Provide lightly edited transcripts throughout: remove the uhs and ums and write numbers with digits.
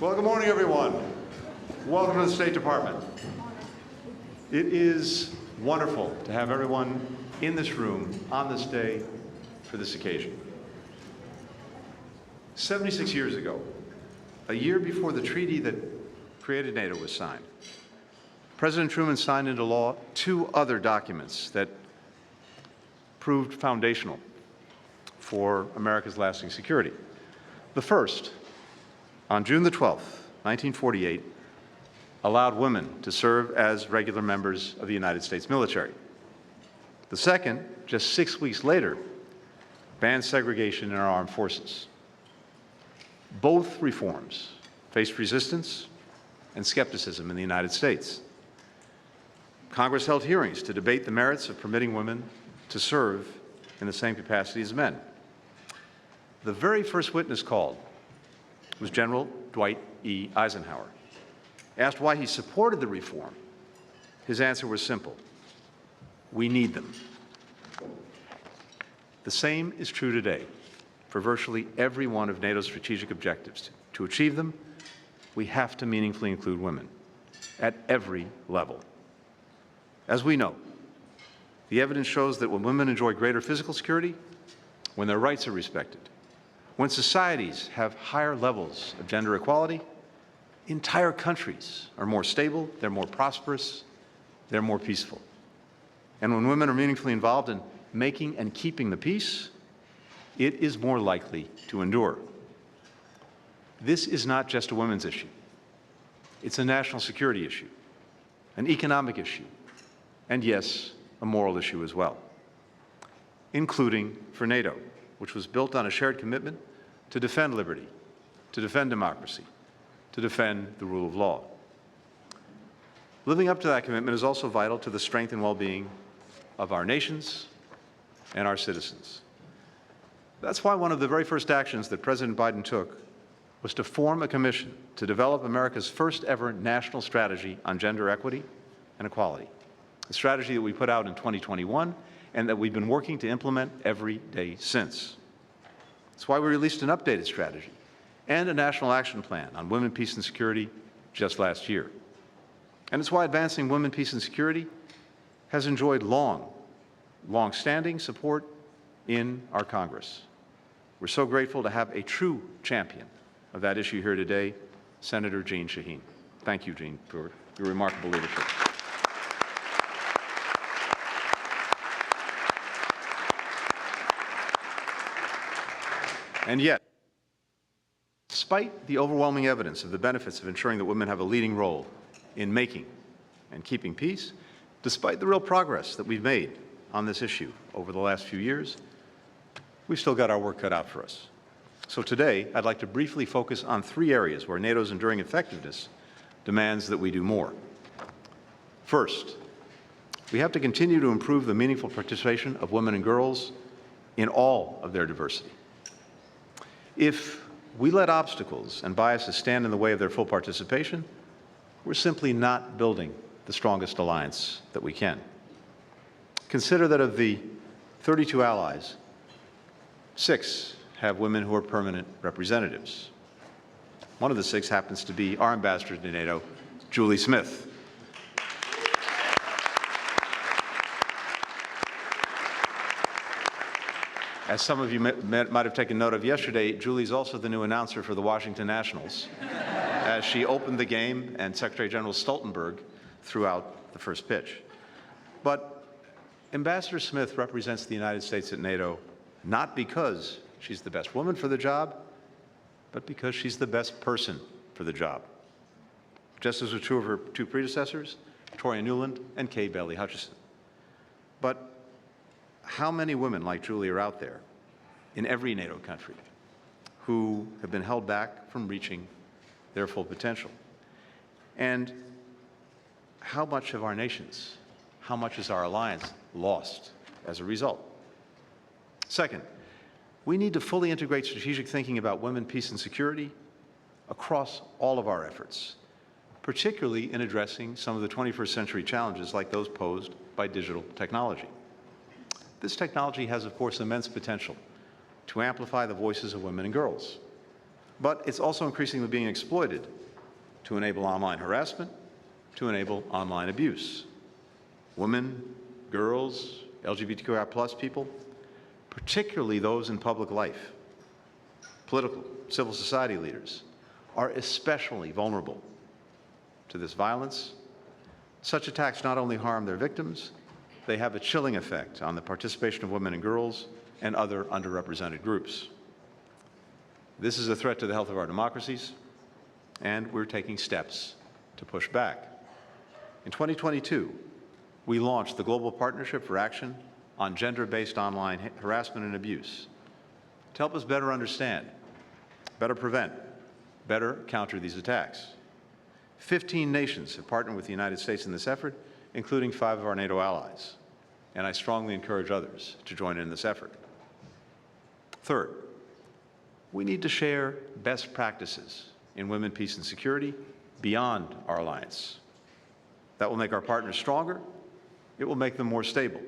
Well, good morning, everyone. Welcome to the State Department. It is wonderful to have everyone in this room on this day for this occasion. 76 years ago, a year before the treaty that created NATO was signed, President Truman signed into law two other documents that proved foundational for America's lasting security. The first, on June the 12th, 1948, allowed women to serve as regular members of the United States military. The second, just 6 weeks later, banned segregation in our armed forces. Both reforms faced resistance and skepticism in the United States. Congress held hearings to debate the merits of permitting women to serve in the same capacity as men. The very first witness called was General Dwight E. Eisenhower. Asked why he supported the reform, his answer was simple: we need them. The same is true today for virtually every one of NATO's strategic objectives. To achieve them, we have to meaningfully include women at every level. As we know, the evidence shows that when women enjoy greater physical security, when their rights are respected, when societies have higher levels of gender equality, entire countries are more stable, they're more prosperous, they're more peaceful. And when women are meaningfully involved in making and keeping the peace, it is more likely to endure. This is not just a women's issue. It's a national security issue, an economic issue, and yes, a moral issue as well, including for NATO, which was built on a shared commitment to defend liberty, to defend democracy, to defend the rule of law. Living up to that commitment is also vital to the strength and well-being of our nations and our citizens. That's why one of the very first actions that President Biden took was to form a commission to develop America's first ever national strategy on gender equity and equality, a strategy that we put out in 2021 and that we've been working to implement every day since. That's why we released an updated strategy and a national action plan on women, peace, and security just last year. And it's why advancing women, peace, and security has enjoyed long-standing support in our Congress. We're so grateful to have a true champion of that issue here today, Senator Jeanne Shaheen. Thank you, Jeanne, for your remarkable leadership. And yet, despite the overwhelming evidence of the benefits of ensuring that women have a leading role in making and keeping peace, despite the real progress that we've made on this issue over the last few years, we've still got our work cut out for us. So today, I'd like to briefly focus on three areas where NATO's enduring effectiveness demands that we do more. First, we have to continue to improve the meaningful participation of women and girls in all of their diversity. If we let obstacles and biases stand in the way of their full participation, we're simply not building the strongest alliance that we can. Consider that of the 32 allies, 6 have women who are permanent representatives. One of the 6 happens to be our ambassador to NATO, Julie Smith. As some of you might have taken note of yesterday, Julie's also the new announcer for the Washington Nationals, as she opened the game and Secretary General Stoltenberg threw out the first pitch. But Ambassador Smith represents the United States at NATO not because she's the best woman for the job, but because she's the best person for the job. Just as was true of her two predecessors, Victoria Nuland and Kay Bailey Hutchison. But how many women like Julie are out there in every NATO country who have been held back from reaching their full potential? And how much of our nations, how much is our alliance lost as a result? Second, we need to fully integrate strategic thinking about women, peace, and security across all of our efforts, particularly in addressing some of the 21st century challenges like those posed by digital technology. This technology has, of course, immense potential to amplify the voices of women and girls. But it's also increasingly being exploited to enable online harassment, to enable online abuse. Women, girls, LGBTQI+ people, particularly those in public life, political, civil society leaders, are especially vulnerable to this violence. Such attacks not only harm their victims, they have a chilling effect on the participation of women and girls and other underrepresented groups. This is a threat to the health of our democracies, and we're taking steps to push back. In 2022, we launched the Global Partnership for Action on Gender-Based Online Harassment and Abuse to help us better understand, better prevent, better counter these attacks. 15 nations have partnered with the United States in this effort, including 5 of our NATO allies, and I strongly encourage others to join in this effort. Third, we need to share best practices in women, peace, and security beyond our alliance. That will make our partners stronger. It will make them more stable.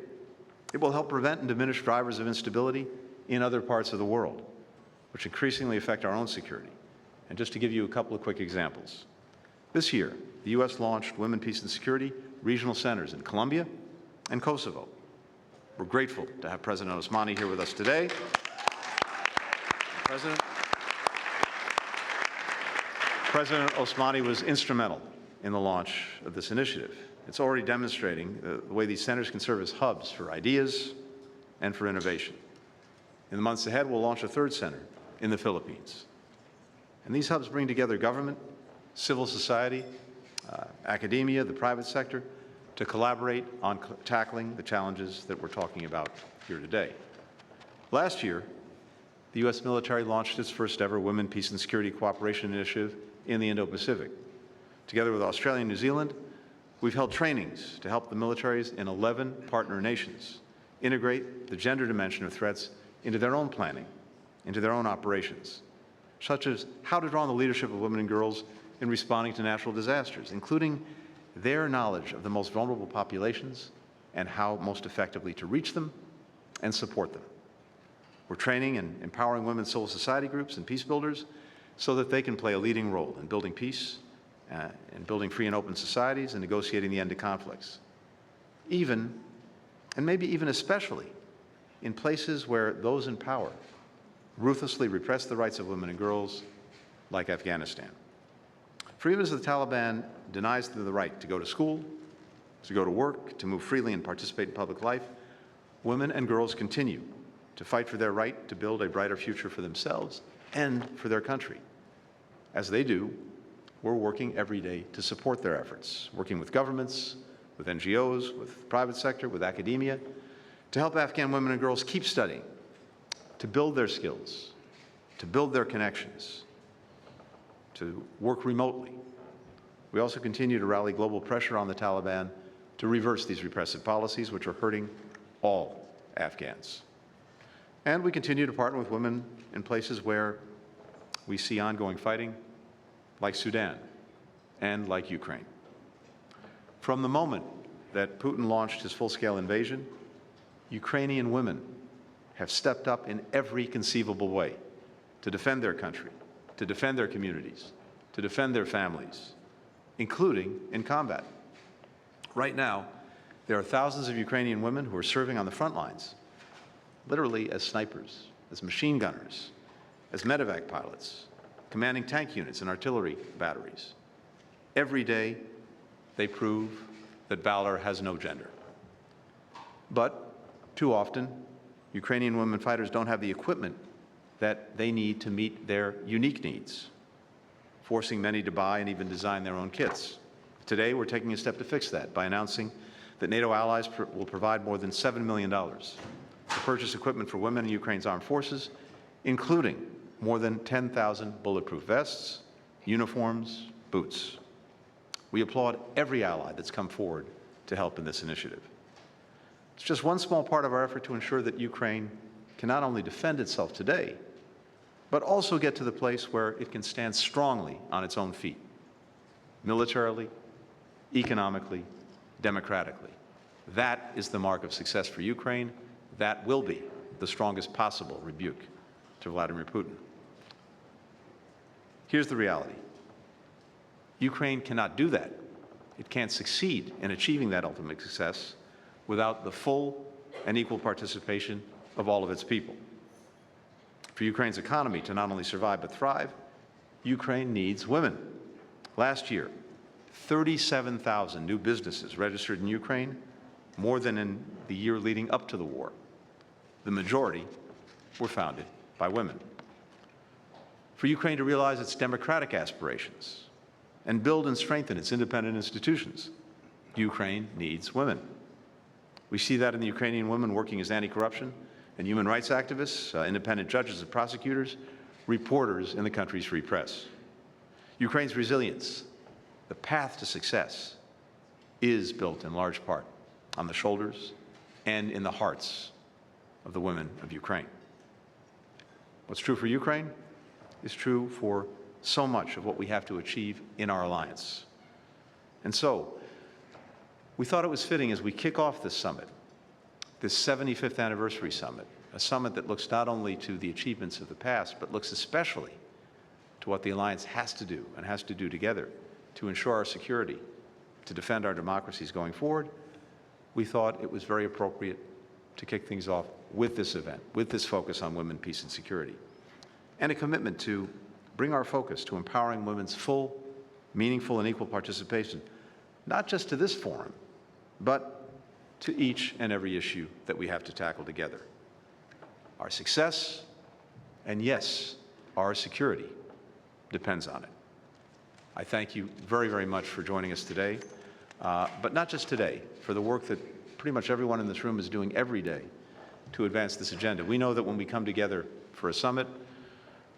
It will help prevent and diminish drivers of instability in other parts of the world, which increasingly affect our own security. And just to give you a couple of quick examples. This year, the U.S. launched Women, Peace, and Security regional centers in Colombia and Kosovo. We're grateful to have President Osmani here with us today. President Osmani was instrumental in the launch of this initiative. It's already demonstrating the way these centers can serve as hubs for ideas and for innovation. In the months ahead, we'll launch a third center in the Philippines. And these hubs bring together government, civil society, academia, the private sector, to collaborate on tackling the challenges that we're talking about here today. Last year, the U.S. military launched its first ever Women, Peace, and Security Cooperation Initiative in the Indo-Pacific. Together with Australia and New Zealand, we've held trainings to help the militaries in 11 partner nations integrate the gender dimension of threats into their own planning, into their own operations, such as how to draw on the leadership of women and girls in responding to natural disasters, including their knowledge of the most vulnerable populations and how most effectively to reach them and support them. We're training and empowering women's civil society groups and peace builders so that they can play a leading role in building peace and building free and open societies and negotiating the end to conflicts. Even, and maybe even especially, in places where those in power ruthlessly repress the rights of women and girls, like Afghanistan. For even as the Taliban denies them the right to go to school, to go to work, to move freely and participate in public life, women and girls continue to fight for their right to build a brighter future for themselves and for their country. As they do, we're working every day to support their efforts, working with governments, with NGOs, with the private sector, with academia, to help Afghan women and girls keep studying, to build their skills, to build their connections, to work remotely. We also continue to rally global pressure on the Taliban to reverse these repressive policies, which are hurting all Afghans. And we continue to partner with women in places where we see ongoing fighting, like Sudan and like Ukraine. From the moment that Putin launched his full-scale invasion, Ukrainian women have stepped up in every conceivable way to defend their country, to defend their communities, to defend their families, including in combat. Right now, there are thousands of Ukrainian women who are serving on the front lines, literally as snipers, as machine gunners, as medevac pilots, commanding tank units and artillery batteries. Every day, they prove that valor has no gender. But too often, Ukrainian women fighters don't have the equipment that they need to meet their unique needs, forcing many to buy and even design their own kits. Today, we're taking a step to fix that by announcing that NATO allies will provide more than $7 million to purchase equipment for women in Ukraine's armed forces, including more than 10,000 bulletproof vests, uniforms, boots. We applaud every ally that's come forward to help in this initiative. It's just one small part of our effort to ensure that Ukraine can not only defend itself today, but also get to the place where it can stand strongly on its own feet, militarily, economically, democratically. That is the mark of success for Ukraine. That will be the strongest possible rebuke to Vladimir Putin. Here's the reality. Ukraine cannot do that. It can't succeed in achieving that ultimate success without the full and equal participation of all of its people. For Ukraine's economy to not only survive but thrive, Ukraine needs women. Last year, 37,000 new businesses registered in Ukraine, more than in the year leading up to the war. The majority were founded by women. For Ukraine to realize its democratic aspirations and build and strengthen its independent institutions, Ukraine needs women. We see that in the Ukrainian women working as anti-corruption and human rights activists, independent judges and prosecutors, reporters in the country's free press. Ukraine's resilience, the path to success, is built in large part on the shoulders and in the hearts of the women of Ukraine. What's true for Ukraine is true for so much of what we have to achieve in our alliance. And so, we thought it was fitting as we kick off this summit, this 75th anniversary summit, a summit that looks not only to the achievements of the past, but looks especially to what the alliance has to do and has to do together to ensure our security, to defend our democracies going forward. We thought it was very appropriate to kick things off with this event, with this focus on women, peace, and security, and a commitment to bring our focus to empowering women's full, meaningful, and equal participation, not just to this forum, but to each and every issue that we have to tackle together. Our success, and yes, our security, depends on it. I thank you very, very much for joining us today, but not just today, for the work that pretty much everyone in this room is doing every day to advance this agenda. We know that when we come together for a summit,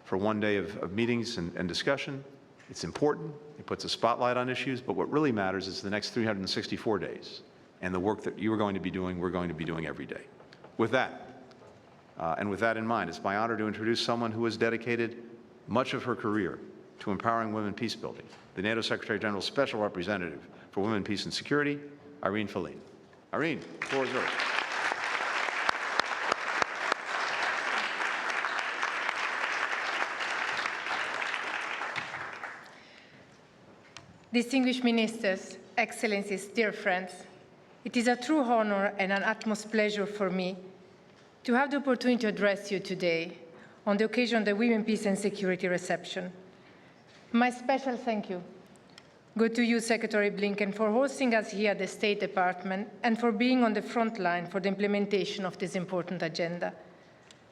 for one day of meetings and discussion, it's important. It puts a spotlight on issues, but what really matters is the next 364 days and the work that you are going to be doing, we're going to be doing every day. With that, and with that in mind, it's my honor to introduce someone who has dedicated much of her career to empowering women peace building, the NATO Secretary General's Special Representative for Women, Peace, and Security, Irene Feline. Irene, the floor is yours. Distinguished ministers, excellencies, dear friends, it is a true honor and an utmost pleasure for me to have the opportunity to address you today on the occasion of the Women, Peace and Security reception. My special thank you go to you, Secretary Blinken, for hosting us here at the State Department and for being on the front line for the implementation of this important agenda.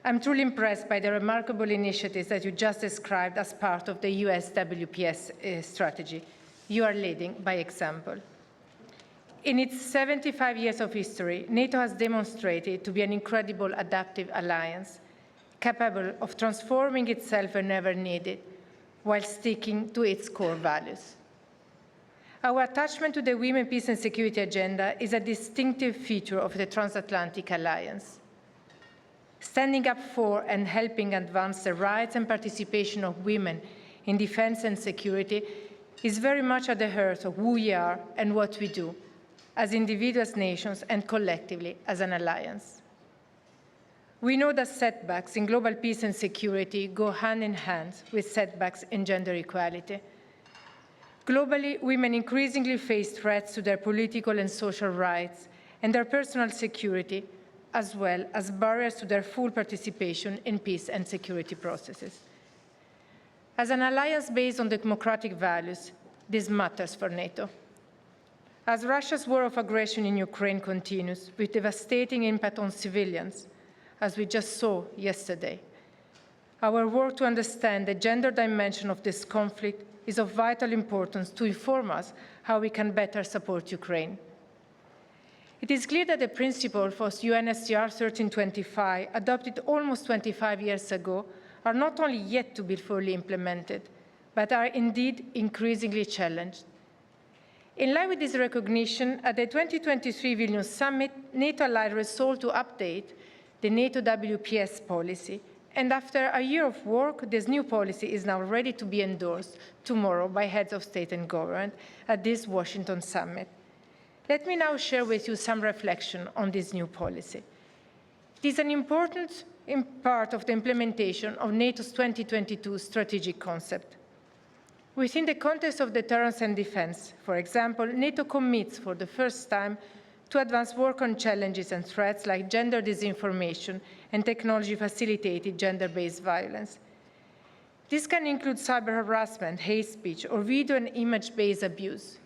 I'm truly impressed by the remarkable initiatives that you just described as part of the US WPS strategy. You are leading by example. In its 75 years of history, NATO has demonstrated to be an incredible adaptive alliance, capable of transforming itself whenever needed, while sticking to its core values. Our attachment to the Women, Peace and Security agenda is a distinctive feature of the transatlantic alliance. Standing up for and helping advance the rights and participation of women in defense and security is very much at the heart of who we are and what we do, as individuals, nations, and collectively as an alliance. We know that setbacks in global peace and security go hand in hand with setbacks in gender equality. Globally, women increasingly face threats to their political and social rights and their personal security, as well as barriers to their full participation in peace and security processes. As an alliance based on democratic values, this matters for NATO. As Russia's war of aggression in Ukraine continues, with devastating impact on civilians, as we just saw yesterday, our work to understand the gender dimension of this conflict is of vital importance to inform us how we can better support Ukraine. It is clear that the principles for UNSCR 1325, adopted almost 25 years ago, are not only yet to be fully implemented, but are indeed increasingly challenged. In line with this recognition, at the 2023 Vilnius Summit, NATO allied resolved to update the NATO WPS policy, and after a year of work, this new policy is now ready to be endorsed tomorrow by heads of state and government at this Washington Summit. Let me now share with you some reflection on this new policy. It is an important part of the implementation of NATO's 2022 strategic concept. Within the context of deterrence and defense, for example, NATO commits for the first time to advance work on challenges and threats like gender disinformation and technology-facilitated gender-based violence. This can include cyber harassment, hate speech, or video and image-based abuse.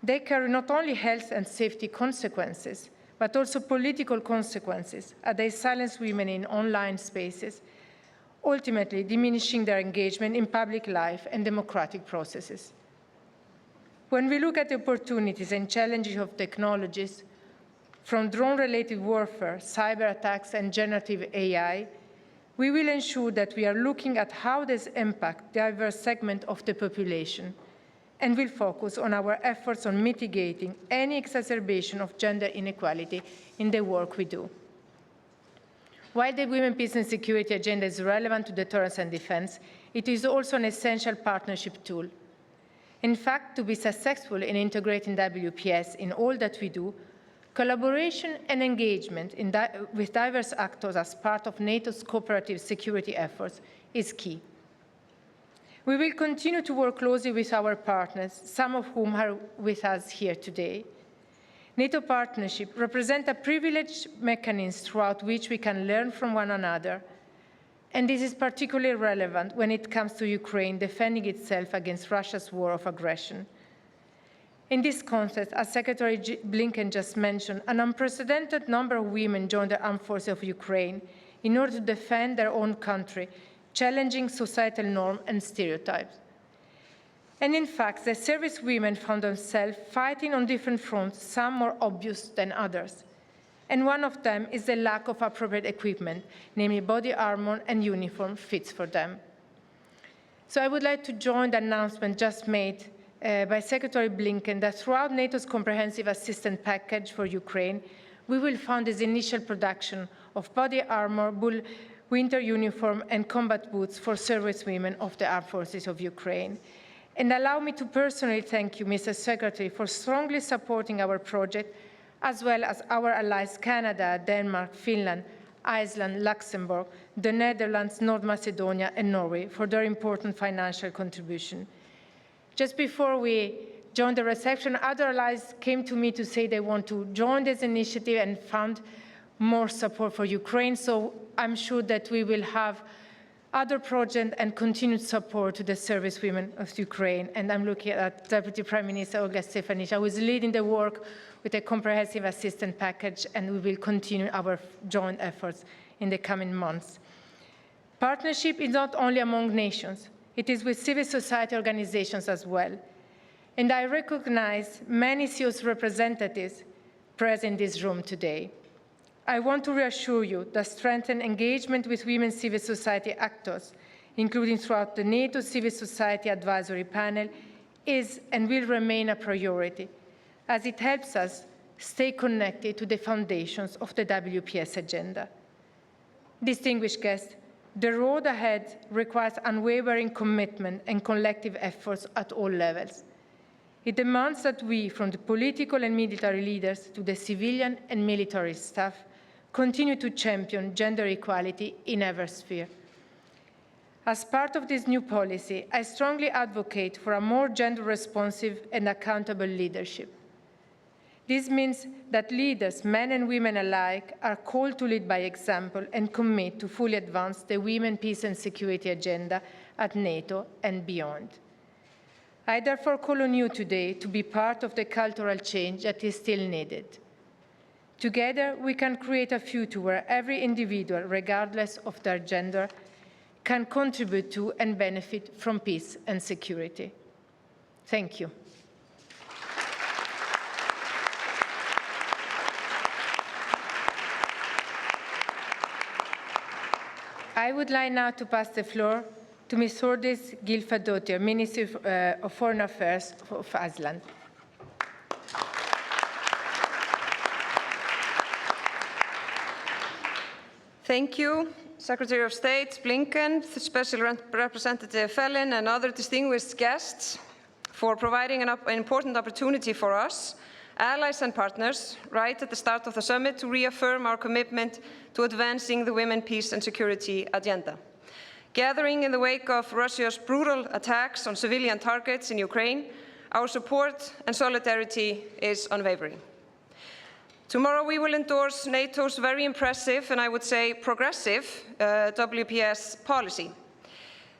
They carry not only health and safety consequences, but also political consequences as they silence women in online spaces, ultimately diminishing their engagement in public life and democratic processes. When we look at the opportunities and challenges of technologies, from drone-related warfare, cyber attacks, and generative AI, we will ensure that we are looking at how this impacts diverse segments of the population, and will focus on our efforts on mitigating any exacerbation of gender inequality in the work we do. While the Women, Peace and Security agenda is relevant to deterrence and defense, it is also an essential partnership tool. In fact, to be successful in integrating WPS in all that we do, collaboration and engagement with diverse actors as part of NATO's cooperative security efforts is key. We will continue to work closely with our partners, some of whom are with us here today. NATO partnership represents a privileged mechanism throughout which we can learn from one another, and this is particularly relevant when it comes to Ukraine defending itself against Russia's war of aggression. In this context, as Secretary Blinken just mentioned, an unprecedented number of women joined the armed forces of Ukraine in order to defend their own country, challenging societal norms and stereotypes. And in fact, the service women found themselves fighting on different fronts, some more obvious than others. And one of them is the lack of appropriate equipment, namely body armor and uniform fits for them. So I would like to join the announcement just made by Secretary Blinken that throughout NATO's comprehensive assistance package for Ukraine, we will fund this initial production of body armor, winter uniform, and combat boots for service women of the armed forces of Ukraine. And allow me to personally thank you, Mr. Secretary, for strongly supporting our project, as well as our allies Canada, Denmark, Finland, Iceland, Luxembourg, the Netherlands, North Macedonia, and Norway for their important financial contribution. Just before we joined the reception, other allies came to me to say they want to join this initiative and fund more support for Ukraine, so I'm sure that we will have other projects and continued support to the service women of Ukraine. And I'm looking at Deputy Prime Minister Olga Stefanishyna, who is leading the work with a comprehensive assistance package, and we will continue our joint efforts in the coming months. Partnership is not only among nations, it is with civil society organizations as well. And I recognize many CEOs representatives present in this room today. I want to reassure you that strengthened engagement with women civil society actors, including throughout the NATO Civil Society Advisory Panel, is and will remain a priority, as it helps us stay connected to the foundations of the WPS agenda. Distinguished guests, the road ahead requires unwavering commitment and collective efforts at all levels. It demands that we, from the political and military leaders to the civilian and military staff, continue to champion gender equality in every sphere. As part of this new policy, I strongly advocate for a more gender-responsive and accountable leadership. This means that leaders, men and women alike, are called to lead by example and commit to fully advance the Women, Peace and Security agenda at NATO and beyond. I therefore call on you today to be part of the cultural change that is still needed. Together, we can create a future where every individual, regardless of their gender, can contribute to and benefit from peace and security. Thank you. I would like now to pass the floor to Ms. Þórdís Gylfadóttir, Minister of Foreign Affairs of Iceland. Thank you, Secretary of State Blinken, Special Representative Fellin, and other distinguished guests for providing an important opportunity for us, allies and partners, right at the start of the summit to reaffirm our commitment to advancing the Women, Peace and Security agenda. Gathering in the wake of Russia's brutal attacks on civilian targets in Ukraine, our support and solidarity is unwavering. Tomorrow we will endorse NATO's very impressive and I would say progressive WPS policy.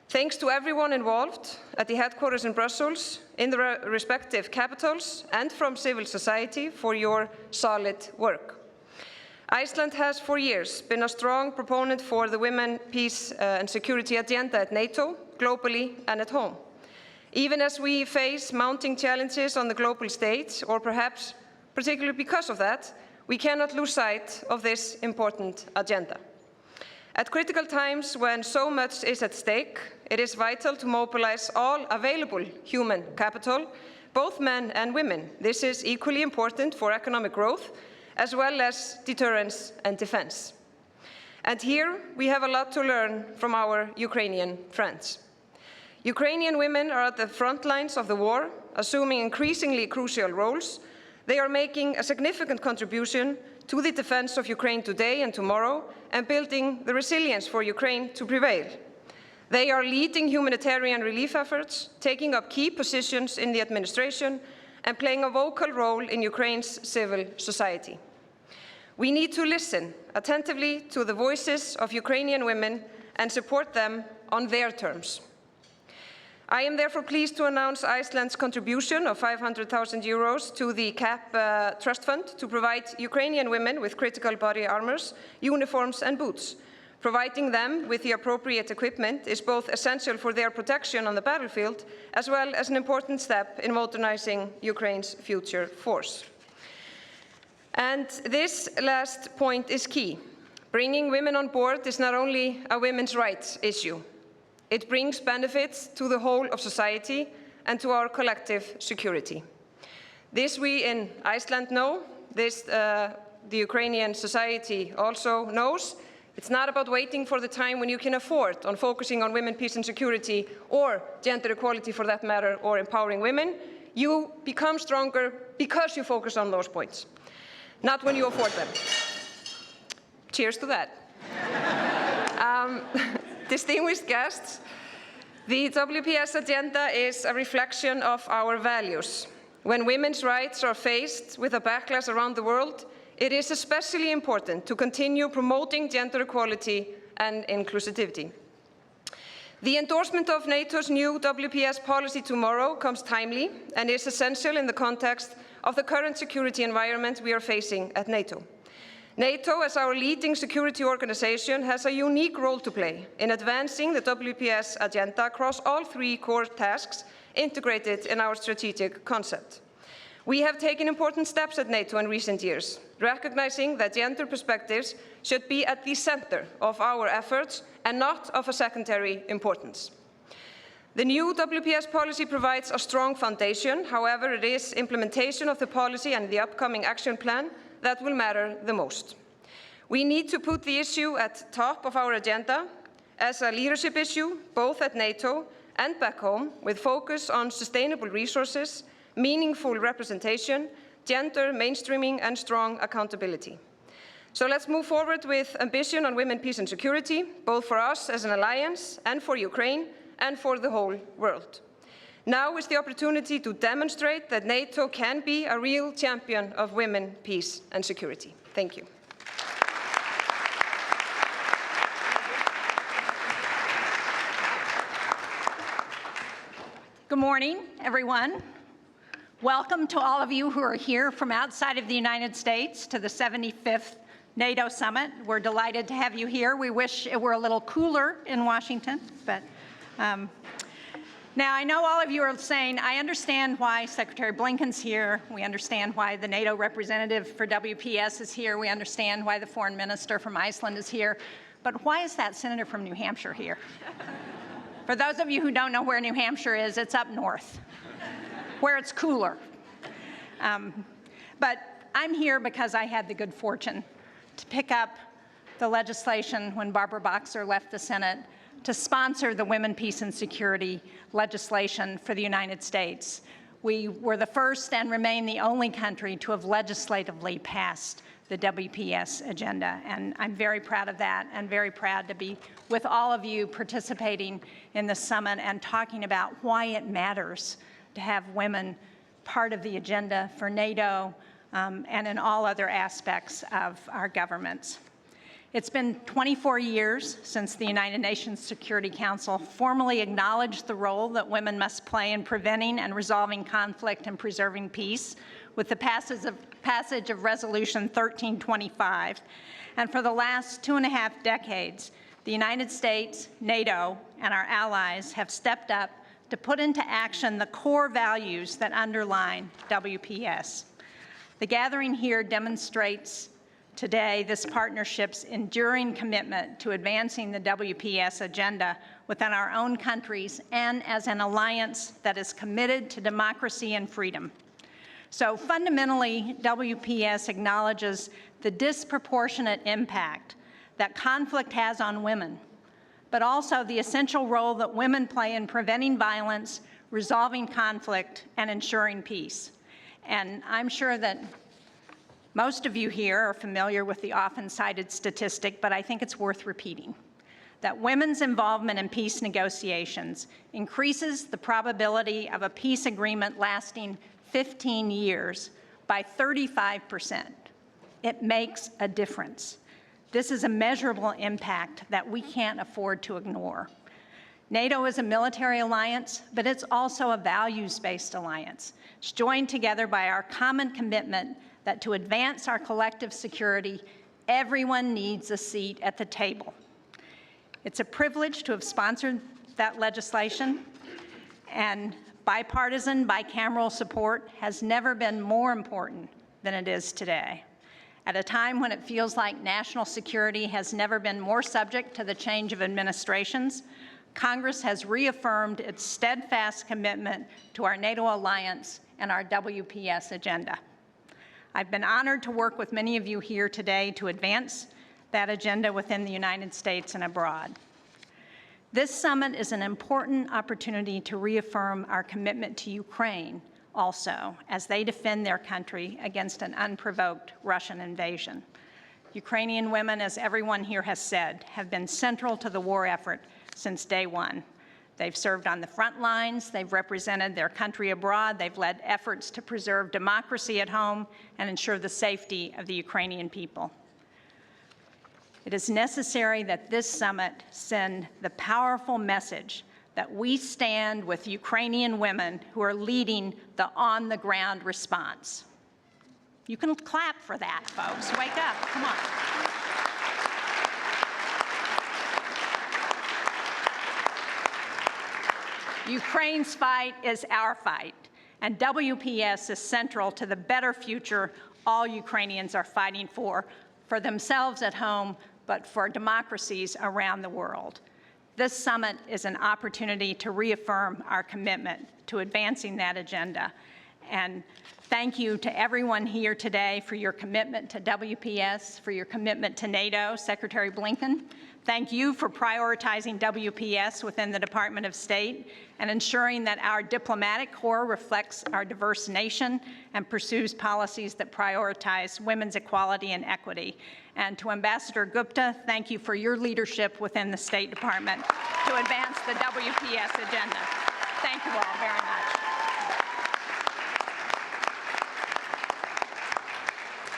Thanks to everyone involved at the headquarters in Brussels, in the respective capitals, and from civil society for your solid work. Iceland has for years been a strong proponent for the women, peace and security agenda at NATO, globally and at home. Even as we face mounting challenges on the global stage, or perhaps particularly because of that, we cannot lose sight of this important agenda. At critical times when so much is at stake, it is vital to mobilize all available human capital, both men and women. This is equally important for economic growth, as well as deterrence and defense. And here we have a lot to learn from our Ukrainian friends. Ukrainian women are at the front lines of the war, assuming increasingly crucial roles. They are making a significant contribution to the defense of Ukraine today and tomorrow, and building the resilience for Ukraine to prevail. They are leading humanitarian relief efforts, taking up key positions in the administration, and playing a vocal role in Ukraine's civil society. We need to listen attentively to the voices of Ukrainian women and support them on their terms. I am therefore pleased to announce Iceland's contribution of 500,000 euros to the CAP Trust Fund to provide Ukrainian women with critical body armors, uniforms and boots. Providing them with the appropriate equipment is both essential for their protection on the battlefield, as well as an important step in modernizing Ukraine's future force. And this last point is key. Bringing women on board is not only a women's rights issue. It brings benefits to the whole of society and to our collective security. This we in Iceland know, this the Ukrainian society also knows. It's not about waiting for the time when you can afford on focusing on women, peace and security, or gender equality for that matter, or empowering women. You become stronger because you focus on those points, not when you afford them. Cheers to that. Distinguished guests, the WPS agenda is a reflection of our values. When women's rights are faced with a backlash around the world, it is especially important to continue promoting gender equality and inclusivity. The endorsement of NATO's new WPS policy tomorrow comes timely and is essential in the context of the current security environment we are facing at NATO. NATO, as our leading security organization, has a unique role to play in advancing the WPS agenda across all three core tasks integrated in our strategic concept. We have taken important steps at NATO in recent years, recognizing that gender perspectives should be at the center of our efforts and not of a secondary importance. The new WPS policy provides a strong foundation. However, it is implementation of the policy and the upcoming action plan that will matter the most. We need to put the issue at top of our agenda as a leadership issue, both at NATO and back home, with focus on sustainable resources, meaningful representation, gender mainstreaming, and strong accountability. So let's move forward with ambition on women, peace and security, both for us as an alliance and for Ukraine and for the whole world. Now is the opportunity to demonstrate that NATO can be a real champion of women, peace and security. Thank you. Good morning, everyone. Welcome to all of you who are here from outside of the United States to the 75th NATO Summit. We're delighted to have you here. We wish it were a little cooler in Washington, but now I know all of you are saying, I understand why Secretary Blinken's here. We understand why the NATO representative for WPS is here. We understand why the foreign minister from Iceland is here. But why is that senator from New Hampshire here? For those of you who don't know where New Hampshire is, it's up north, where it's cooler. But I'm here because I had the good fortune to pick up the legislation when Barbara Boxer left the Senate to sponsor the Women, Peace and Security legislation for the United States. We were the first and remain the only country to have legislatively passed the WPS agenda. And I'm very proud of that and very proud to be with all of you participating in the summit and talking about why it matters to have women part of the agenda for NATO and in all other aspects of our governments. It's been 24 years since the United Nations Security Council formally acknowledged the role that women must play in preventing and resolving conflict and preserving peace with the passage of Resolution 1325. And for the last 2.5 decades, the United States, NATO, and our allies have stepped up to put into action the core values that underline WPS. The gathering here demonstrates today this partnership's enduring commitment to advancing the WPS agenda within our own countries and as an alliance that is committed to democracy and freedom. So fundamentally, WPS acknowledges the disproportionate impact that conflict has on women, but also the essential role that women play in preventing violence, resolving conflict, and ensuring peace. And I'm sure that most of you here are familiar with the often cited statistic, but I think it's worth repeating, that women's involvement in peace negotiations increases the probability of a peace agreement lasting 15 years by 35%. It makes a difference. This is a measurable impact that we can't afford to ignore. NATO is a military alliance, but it's also a values-based alliance. It's joined together by our common commitment that to advance our collective security, everyone needs a seat at the table. It's a privilege to have sponsored that legislation, and bipartisan, bicameral support has never been more important than it is today. At a time when it feels like national security has never been more subject to the change of administrations, Congress has reaffirmed its steadfast commitment to our NATO alliance and our WPS agenda. I've been honored to work with many of you here today to advance that agenda within the United States and abroad. This summit is an important opportunity to reaffirm our commitment to Ukraine also as they defend their country against an unprovoked Russian invasion. Ukrainian women, as everyone here has said, have been central to the war effort since day one. They've served on the front lines, they've represented their country abroad, they've led efforts to preserve democracy at home and ensure the safety of the Ukrainian people. It is necessary that this summit send the powerful message that we stand with Ukrainian women who are leading the on-the-ground response. You can clap for that, folks. Wake up, come on. Ukraine's fight is our fight, and WPS is central to the better future all Ukrainians are fighting for themselves at home, but for democracies around the world. This summit is an opportunity to reaffirm our commitment to advancing that agenda. And thank you to everyone here today for your commitment to WPS, for your commitment to NATO, Secretary Blinken. Thank you for prioritizing WPS within the Department of State and ensuring that our diplomatic corps reflects our diverse nation and pursues policies that prioritize women's equality and equity. And to Ambassador Gupta, thank you for your leadership within the State Department to advance the WPS agenda. Thank you all very much.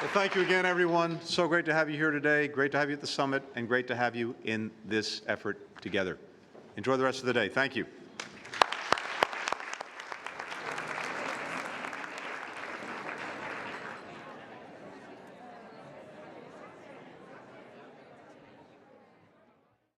Well, thank you again, everyone. So great to have you here today. Great to have you at the summit, and great to have you in this effort together. Enjoy the rest of the day. Thank you.